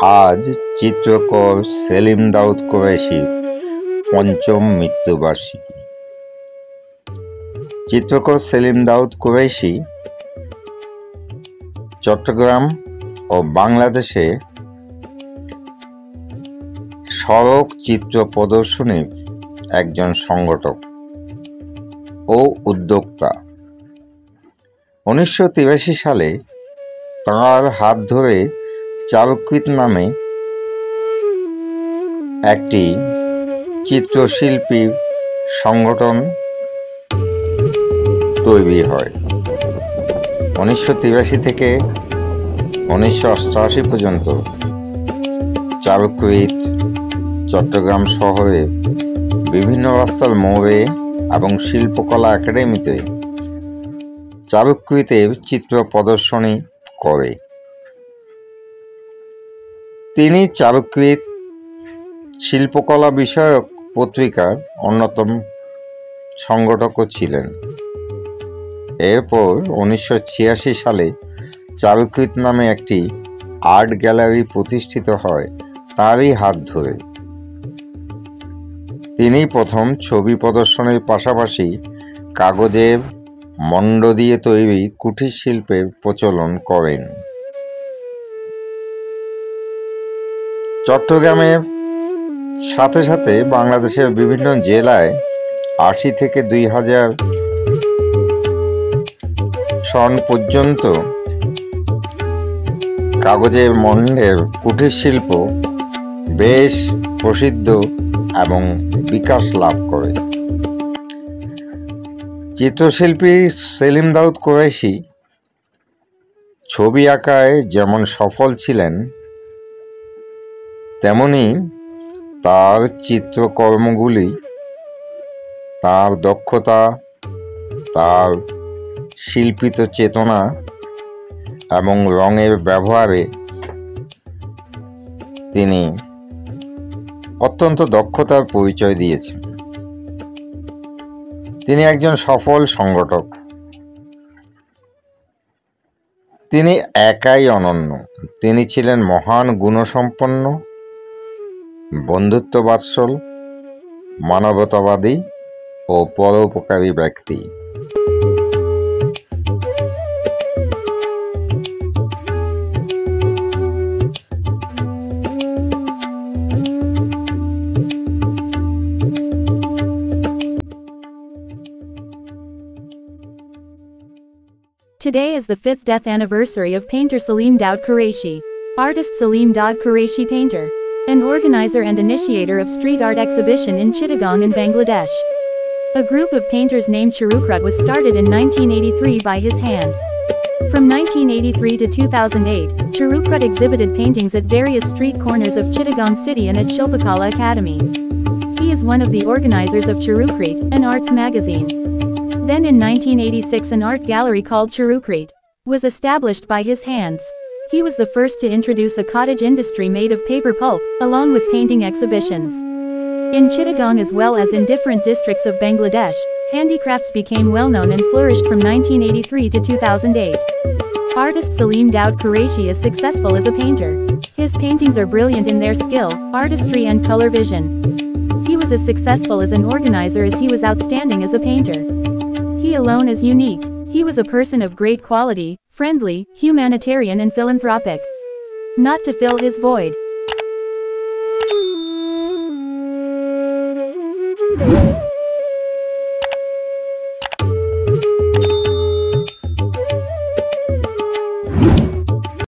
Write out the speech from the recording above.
আজ চিত্রকর সেলিম দাউদ কুরাইশির পঞ্চম মৃত্যুবার্ষিকী। চিত্রকর সেলিম দাউদ কুরাইশি চট্টগ্রাম ও বাংলাদেশে সড়ক চিত্র প্রদর্শনীর একজন সংগঠক ও উদ্যোক্তা। 1983 সালে তাঁর হাত ধরে চারুকৃত নামে একটি চিত্রশিল্পী সংগঠন তৈরি হয়। 1983 থেকে 1988 পর্যন্ত চারুকৃত চট্টগ্রাম শহরে বিভিন্ন রাস্তার মোড়ে এবং শিল্পকলা একাডেমিতে চারুকৃতের চিত্র প্রদর্শনী করে। তিনি চারুকৃত শিল্পকলা বিষয়ক পত্রিকার অন্যতম সংগঠকও ছিলেন। এরপর 1986 সালে চারুকৃত নামে একটি আর্ট গ্যালারি প্রতিষ্ঠিত হয় তারই হাত ধরে। তিনি প্রথম ছবি প্রদর্শনীর পাশাপাশি কাগজের মণ্ড দিয়ে তৈরি কুটির শিল্পের প্রচলন করেন। চট্টগ্রামের সাথে সাথে বাংলাদেশের বিভিন্ন জেলায় 80 থেকে 2000 সন পর্যন্ত কাগজের মণ্ডের কুটির শিল্প বেশ প্রসিদ্ধ এবং বিকাশ লাভ করে। চিত্রশিল্পী সেলিম দাউদ কুরাইশি ছবি আঁকায় যেমন সফল ছিলেন, তেমনি তার চিত্রকর্মগুলি তার দক্ষতা, তার শিল্পিত চেতনা এবং রঙের ব্যবহারে তিনি অত্যন্ত দক্ষতার পরিচয় দিয়েছেন। তিনি একজন সফল সংগঠক। তিনি একাই অনন্য। তিনি ছিলেন মহান গুণসম্পন্ন, বন্ধুত্ববাৎসল, মানবতাবাদী ও পরোপকারী ব্যক্তি। Today is the 5th death anniversary of painter Salim Daud Qureshi. Artist Salim Daud Qureshi, painter, an organizer and initiator of street art exhibition in Chittagong in Bangladesh. A group of painters named Charukrut was started in 1983 by his hand. From 1983 to 2008, Charukrut exhibited paintings at various street corners of Chittagong city and at Shilpakala Academy. He is one of the organizers of Charukrut, an arts magazine. Then in 1986 an art gallery called Charukrut was established by his hands. He was the first to introduce a cottage industry made of paper pulp, along with painting exhibitions. In Chittagong as well as in different districts of Bangladesh, handicrafts became well known and flourished from 1983 to 2008. Artist Salim Daud Qureshi is successful as a painter. His paintings are brilliant in their skill, artistry and color vision. He was as successful as an organizer as he was outstanding as a painter. He alone is unique. He was a person of great quality, friendly, humanitarian and philanthropic. Not to fill his void,